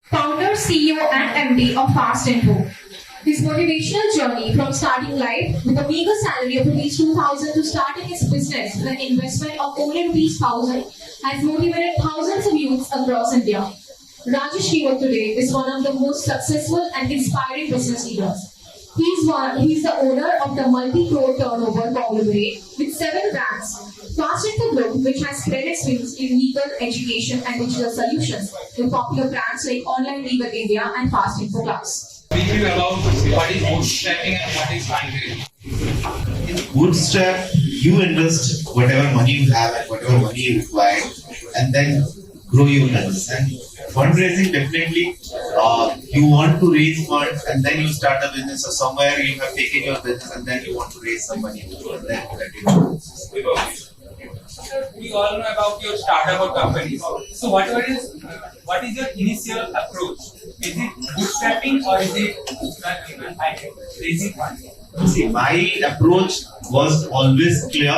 founder, CEO, and MD of fastinfo. His motivational journey from starting life with a meager salary of rupees 2,000 to starting his business with an investment of only rupees 1,000 has motivated thousands of youths across India. Rajesh Kewat today is one of the most successful and inspiring business leaders. He is the owner of the multi-crore turnover conglomerate with 7 brands. fastinfo Group, which has spread its wings in legal, education, and digital solutions with popular brands like Online Legal India and fastinfo Plus. Brief you about what is bootstrapping and what is fundraising. In Bootstrap, you invest whatever money you have and whatever money you require, and then grow your business. And fundraising, definitely, you want to raise funds and then you start a business, or somewhere you have taken your business and then you want to raise some money and then continue. We all know about your startup or companies. So what is your initial approach? Is it bootstrapping or is it raising funds? See, my approach was always clear.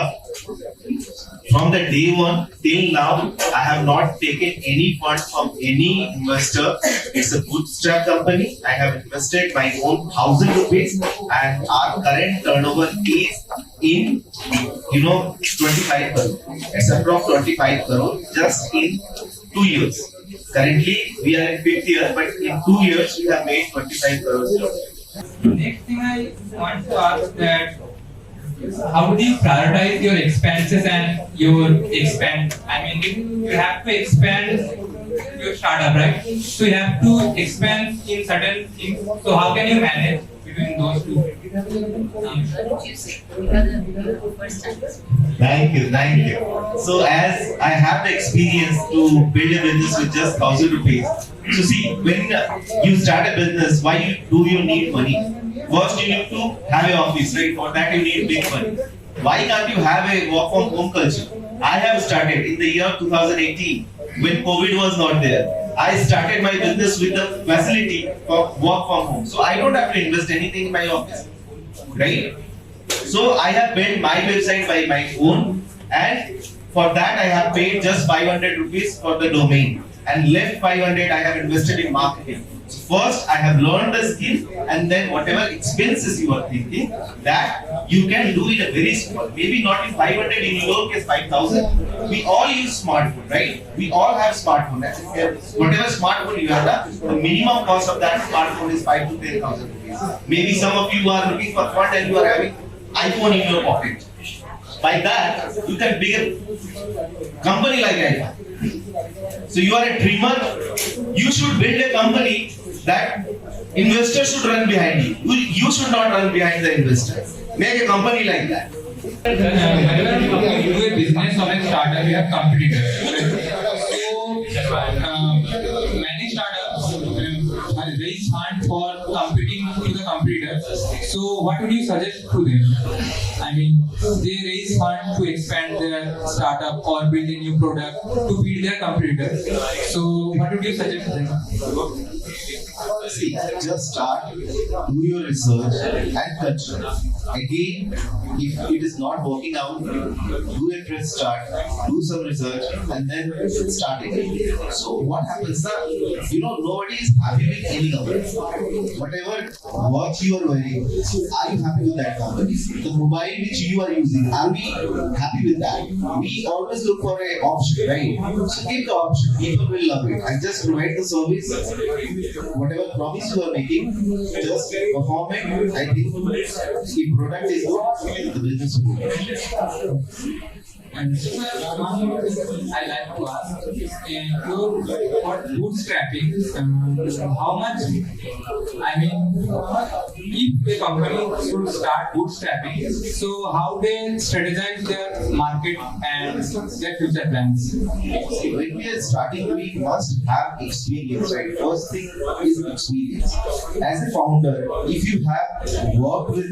From the day one till now, I have not taken any fund from any investor. It's a bootstrap company. I have invested my own 1,000 rupees, and our current turnover is in 25 crore. It's approximately 25 crore just in 2 years. Currently, we are in 5th year, but in 2 years we have made 25 crores. Next thing I want to ask that how do you prioritize your expenses and your expand? I mean, you have to expand your startup, right? So you have to expand in certain things. So how can you manage between those two? Thank you. So as I have the experience to build a business with just 1,000 rupees. So see, when you start a business, why do you need money? First, you need to have an office, right? For that, you need big money. Why can't you have a work from home culture? I have started in the year 2018 when COVID was not there. I started my business with the facility for work from home. So I don't have to invest anything in my office, right? So I have built my website by my own, and for that I have paid just 500 rupees for the domain, and left 500 I have invested in marketing. First, I have learned the skill, and then whatever expenses you are thinking, that you can do it a very small. Maybe not in 500, in your case 5,000. We all use smartphone, right? We all have smartphone. Whatever smartphone you have, the minimum cost of that smartphone is 5 to 10,000 rupees. Maybe some of you are looking for fund and you are having iPhone in your pocket. By that, you can build a company like iPhone. So you are a dreamer. You should build a company that investors should run behind you. You should not run behind the investor. Make a company like that. Whenever you do a business or a startup, you have competitors. So many startups raise fund for competing to the competitors. So what would you suggest to them? I mean, they raise fund to expand their startup or build a new product to beat their competitors. So what would you suggest to them? See, just start, do your research and continue. Again, if it is not working out, do a fresh start, do some research, and then start again. So what happens now? Nobody is happy with any company. Whatever watch you are wearing, are you happy with that company? The mobile which you are using, are we happy with that? We always look for an option, right? So give the option, people will love it. And just provide the service, whatever promise you are making, just perform it. I think if product is good, the business will be good. And I like to ask, your bootstrapping, how much, I mean, if a company should start bootstrapping, so how they strategize their market and their future plans? When we are starting, we must have experience, right? First thing is experience. As a founder, if you have worked with,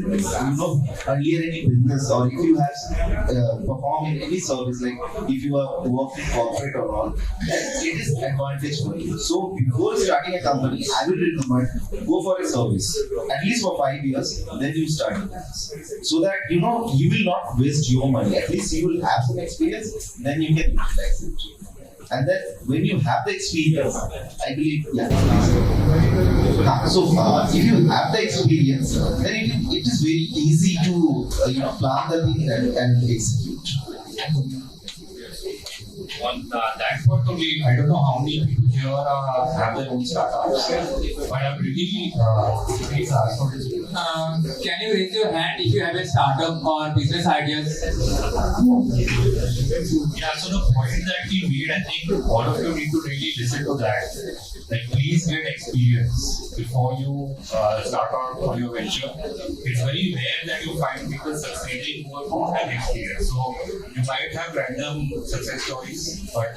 earlier any business, or if you have performed in any service, like if you are working corporate or all, then it is advantage for you. So before starting a company, I will recommend go for a service at least for 5 years, then you start a business. So that you will not waste your money. At least you will have some experience, then you can utilize it. And then when you have the experience, I believe, so if you have the experience, then it is very easy to plan the thing and execute. On that point only, I don't know how many people here have their own startups, but I'm really please ask for this. Can you raise your hand if you have a startup or business ideas? Yeah, so the point that we made, I think all of you need to really listen to that. Like, please get experience before you start out for your venture. It's very rare that you find people succeeding who don't have experience. So you might have random success stories, but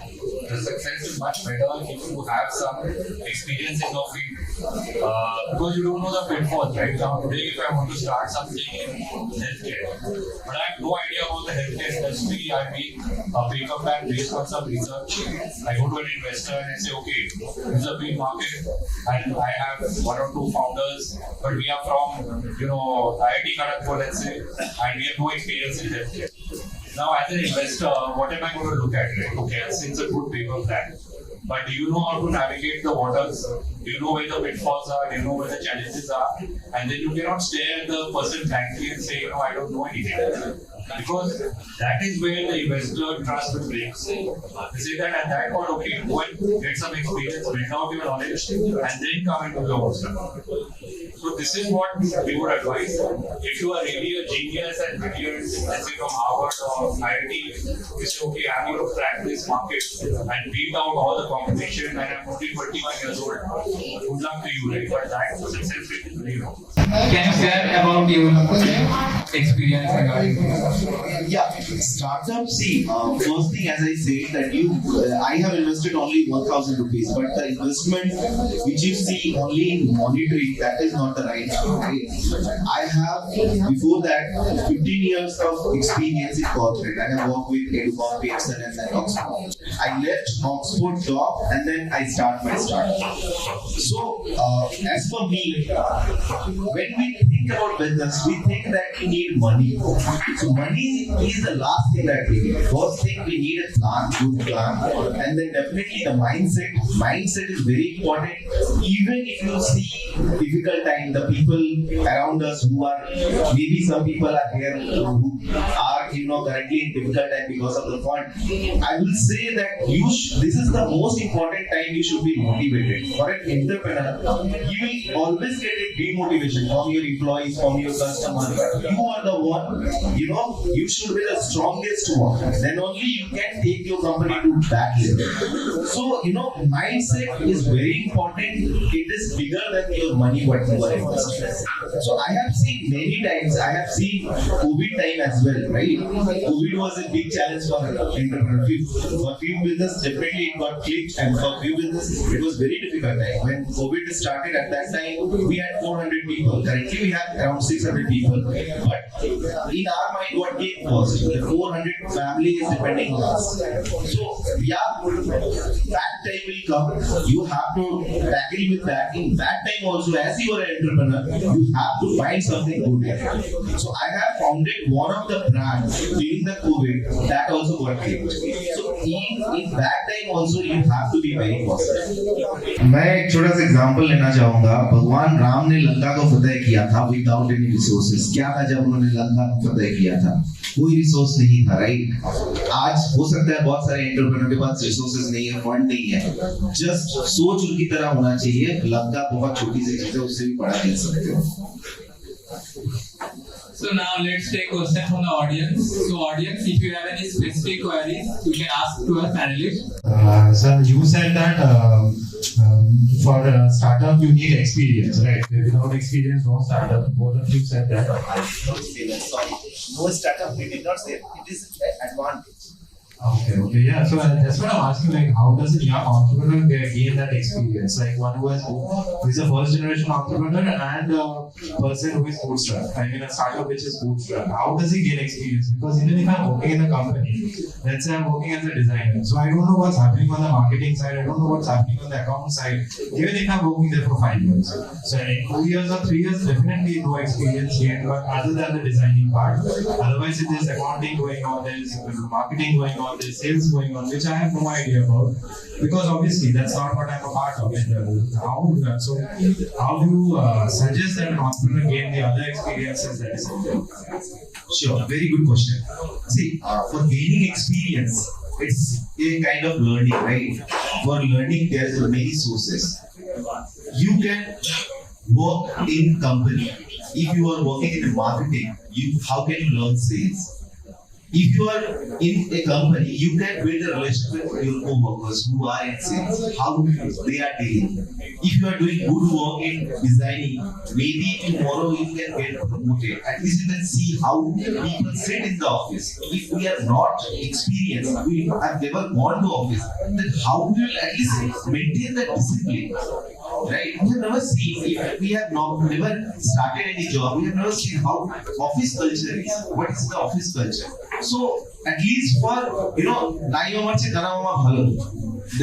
the success is much better if you have some experience in your field. Because you don't know the pitfalls, right? Now today, if I want to start something in healthcare, but I have no idea about the healthcare industry, I make a paper plan based on some research. I go to an investor and I say, okay, this is a big market, and I have one or two founders, but we are from, IIT Kharagpur, let's say, and we have no experience in healthcare. Now, as an investor, what am I going to look at? Right? Okay, it's a good paper plan. But do you know how to navigate the waters? Do you know where the pitfalls are? Do you know where the challenges are? And then you cannot stare at the person blankly and say, I don't know anything. Because that is where the investor trust will break. They say that at that point, okay, go and get some experience, build out your knowledge, and then come into the own stuff. So this is what we would advise. If you are really a genius and brilliant, let's say from Harvard or IIT, you say, okay, I'm going to crack this market and beat out all the competition, and I'm only 21 years old. Good luck to you, right? But that success rate is very low. Can you share about your experience regarding? Yeah, startup. See, first thing, as I said, that I have invested only 1,000 rupees, but the investment which you see only in monetary, that is not the right thing. Right? I have before that 15 years of experience in corporate. I have worked with Edubon, Pearson, and then Oxford. I left Oxford job and then I start my startup. So, as for me, when we think about business, we think that we need money. So money is the last thing that we need. First thing, we need a plan, good plan, and then definitely the mindset. Mindset is very important. Even if you see difficult time, the people around us who are, maybe some people are here who are currently in difficult time because of the fund. I will say that this is the most important time you should be motivated. For an entrepreneur, you will always get a demotivation from your employees, from your customers. You are the one, you should be the strongest one. Then only you can take your company to that level. So, mindset is very important. It is bigger than your money, what you are investing. So, I have seen many times, I have seen COVID time as well, right? COVID was a big challenge for entrepreneurship. For few business, definitely it got clicked, and for few business, it was very difficult time. When COVID started at that time, we had 400 people. Currently, we have around 600 people. But in our mind, what came first? The 400 family is depending on us. So, that time will come. You have to tackle with that. In that time also, as you are an entrepreneur, you have to find something good. So, I have founded one of the brands during the COVID that also got clicked. So, in that time also, you have to be very positive. मैं एक छोटा सा example लेना चाहूंगा. भगवान राम ने लंका को फतेह किया था विदाउट एनी रिसोर्सेज. क्या था जब उन्होंने लंका को फतेह किया था? कोई रिसोर्स नहीं था, राइट? आज हो सकता है बहुत सारे एंटरप्रेन्योर के पास रिसोर्सेज नहीं है, फंड नहीं है. जस्ट सोच उनकी तरह होना चाहिए. लंका बहुत छोटी सी चीज है, उससे भी बड़ा खेल सकते हो. So now let's take questions from the audience. So audience, if you have any specific queries, you can ask to our panelists. Sir, you said that for a startup you need experience, right? Without experience, no startup. Both of you said that. I did not say that. Sorry. No startup. We did not say it. It is an advantage. Okay, yeah. So that's what I'm asking. Like, how does a young entrepreneur gain that experience? Like one who is a first generation entrepreneur and a person who is bootstrapped. I mean, a startup which is bootstrapped. How does he gain experience? Because even if I'm working in a company, let's say I'm working as a designer, so I don't know what's happening on the marketing side. I don't know what's happening on the account side. Even if I'm working there for 5 years, so in 2 years or 3 years, definitely no experience gained. But other than the designing part, otherwise it is accounting going on, there is marketing going on. there's sales going on, which I have no idea about, because obviously that's not what I'm a part of. How do you suggest that an entrepreneur gain the other experiences that is involved? Sure, very good question. See, for gaining experience, it's a kind of learning, right? For learning, there are many sources. You can work in company. If you are working in marketing, how can you learn sales? If you are in a company, you can build a relationship with your co-workers who are in sales, how they are dealing. If you are doing good work in designing, maybe tomorrow you can get promoted. At least you can see how people sit in the office. If we are not experienced, we have never gone to office, then how we will at least maintain that discipline? Right? We have never seen, if we have never started any job, we have never seen how office culture is. What is the office culture? So, at least for, there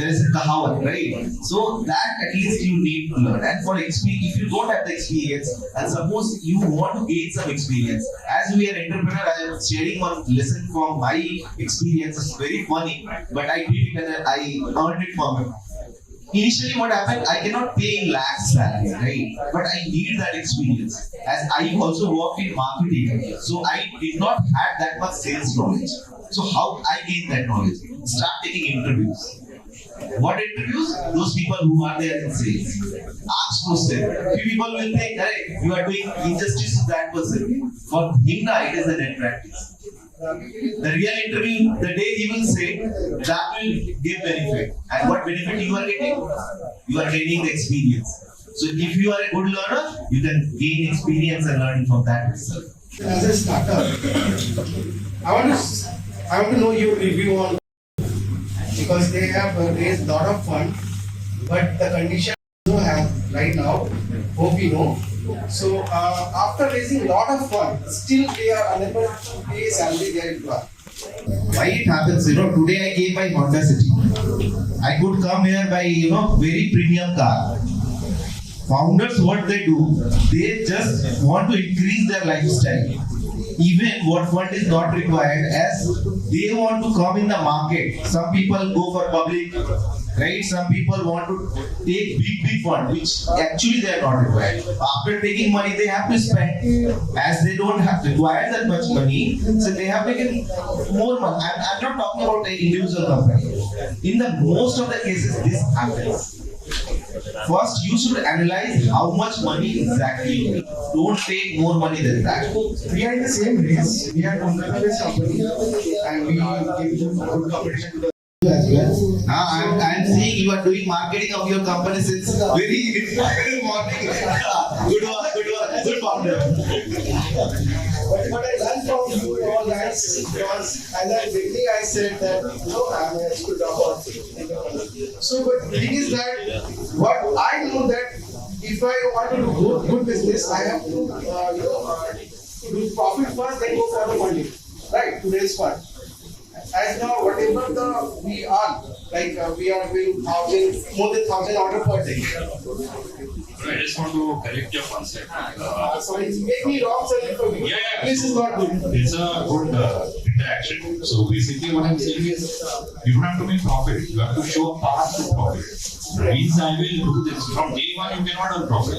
is a kahawat, right? So, that at least you need to learn. And for experience, if you don't have the experience, and suppose you want to gain some experience, as we are entrepreneur, I am sharing one lesson from my experience. It's very funny, but I did it and I earned it from it. Initially, what happened, I cannot pay in lakhs salary, right? But I need that experience. As I also worked in marketing, so I did not have that much sales knowledge. So how I gained that knowledge? Start taking interviews. What interviews? Those people who are there in sales. Ask question. Few people will think, hey, you are doing injustice to that person. For him, it is a net practice. The real interview, the day he will say, that will give benefit. And what benefit you are getting? You are gaining the experience. So if you are a good learner, you can gain experience and learn from that itself. As a startup, I want to know your review on, because they have raised a lot of funds, but the condition you have right now, hope you know. So after raising a lot of funds, still they are unable to pay salary their employer. Why it happens? Today I gave my Honda City. I could come here by very premium car. Founders, what they do, they just want to increase their lifestyle. Even what fund is not required, as they want to come in the market. Some people go for public, right? Some people want to take big fund, which actually they are not required. After taking money, they have to spend. As they don't have required that much money, so they have taken more money. I'm not talking about an individual company. In the most of the cases, this happens. First, you should analyze how much money exactly you need. Don't take more money than that. We are in the same race. We are Kolkata-based company, and we give good competition to the as well. I'm seeing you are doing marketing of your company since very morning. Good founder. But I learned from you all guys, because at the beginning I said that I'm a school dropout. So, but the thing is that what I know that if I want to do good business, I have to do profit first, then go for the funding, right? To raise fund. As now, whatever we are, like we are doing more than 1,000 orders per day. I just want to correct your concept. Sorry, make me wrong, sir. Yeah. This is not good. It's a good interaction. So basically, what I'm saying is, you don't have to make profit. You have to show a path to profit. Means I will do this. From day one, you cannot earn profit.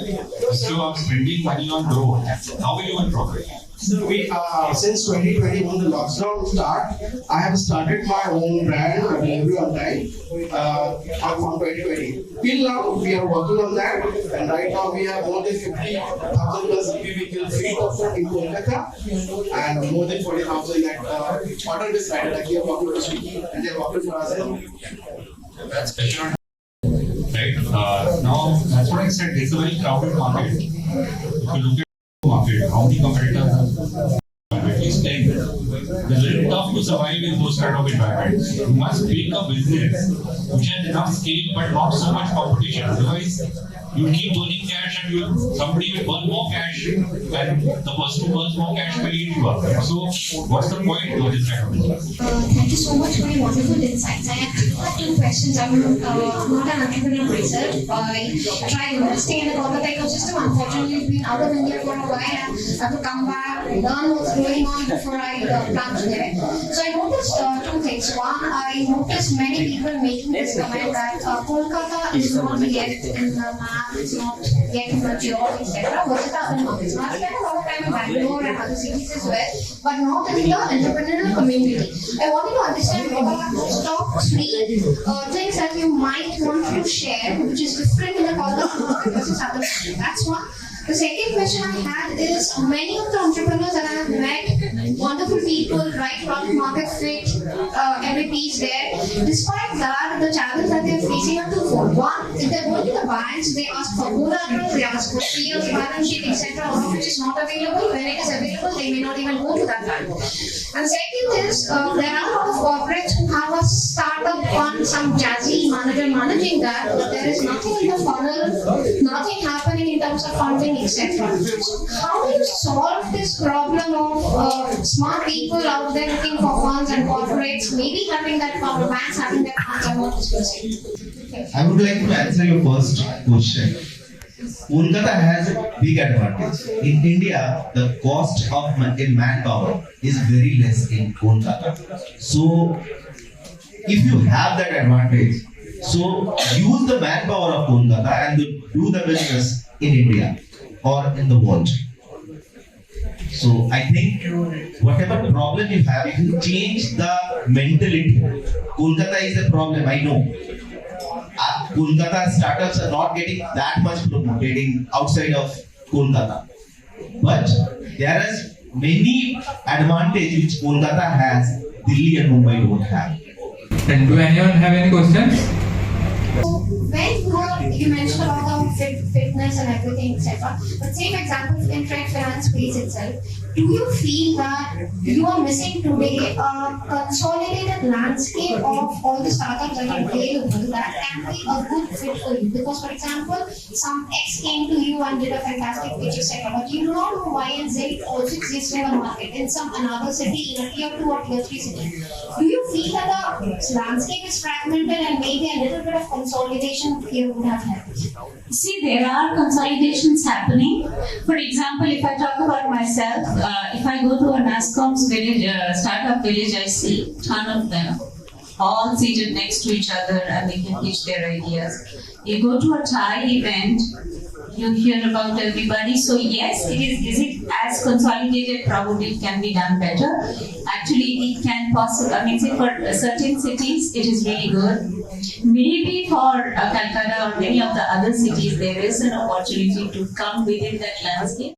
Instead of spending money on growth, how will you earn profit? So we since 2020 when the lockdown start, I have started my own brand delivery on time from 2020. Till now we are working on that, and right now we have more than 50,000 plus vehicles in Kolkata and more than 40,000 at order-based rider, like we are working with Swiggy and they are working for us. That's special. Right? Now, that's what I said. It's a very crowded market. If you look at market, how many competitors have at least 10. It's a little tough to survive in those kind of environments. You must pick a business which has enough scale but not so much competition. Otherwise, you keep burning cash and somebody will burn more cash, and the person who burns more cash will eat you up. So, what's the point of this kind of business? Thank you so much for your wonderful insights. I have two questions. I'm not an entrepreneur myself. I try to stay in the corporate ecosystem. Unfortunately, been out of India for a while. I have to come back learn what's going on before I plunge there. So I noticed two things. One, I noticed many people making this comment that Kolkata is not yet in the map, it's not yet mature, etc. Versus other markets. Now, I spent a lot of time in Bangalore and other cities as well, but not in the entrepreneurial community. I wanted to understand what are those top 3 things that you might want to share, which is different in the Kolkata market versus other markets. That's one. The second question I had is many of the entrepreneurs that I have met, wonderful people, right product market fit, MVPs there. Despite that, the challenge that they're facing are twofold. One, if they're going to the banks, they ask for collateral, they ask for 3 years balance sheet, etc., all of which is not available. When it is available, they may not even go to that bank. And second is, there are a lot of corporates who have a startup fund, some jazzy manager managing that, but there is nothing in the funnel, nothing happening in terms of funding, etc. How do you solve this problem of smart people out there looking for funds and corporates maybe having that fund, banks having that funds? I want to say. I would like to answer your first question. Kolkata has a big advantage. In India, the cost of in manpower is very less in Kolkata. So, if you have that advantage, so use the manpower of Kolkata and do the business in India or in the world. So I think whatever problem you have, if you change the mentality, Kolkata is a problem, I know. Kolkata startups are not getting that much promoted outside of Kolkata. But there is many advantages which Kolkata has, Delhi and Mumbai don't have. And do anyone have any questions? When you mentioned about the fitness and everything, etc., but same example in trade finance space itself, do you feel that you are missing today a consolidated landscape of all the startups that are available that can be a good fit for you? Because, for example, some X came to you and did a fantastic pitch, etc., but you do not know Y and Z also exist in the market in some another city, in a tier 2 or tier 3 city. Do you feel that the landscape is fragmented and maybe a little bit of consolidation here would have helped? See, there are consolidations happening. For example, if I talk about myself, if I go to a NASCOM's village, startup village, I see a ton of them, all seated next to each other and they can pitch their ideas. You go to a Thai event, you hear about everybody. So yes, is it as consolidated? Probably it can be done better. Actually, it can possibly, I mean, say for certain cities, it is really good. Maybe for Calcutta or many of the other cities, there is an opportunity to come within that landscape.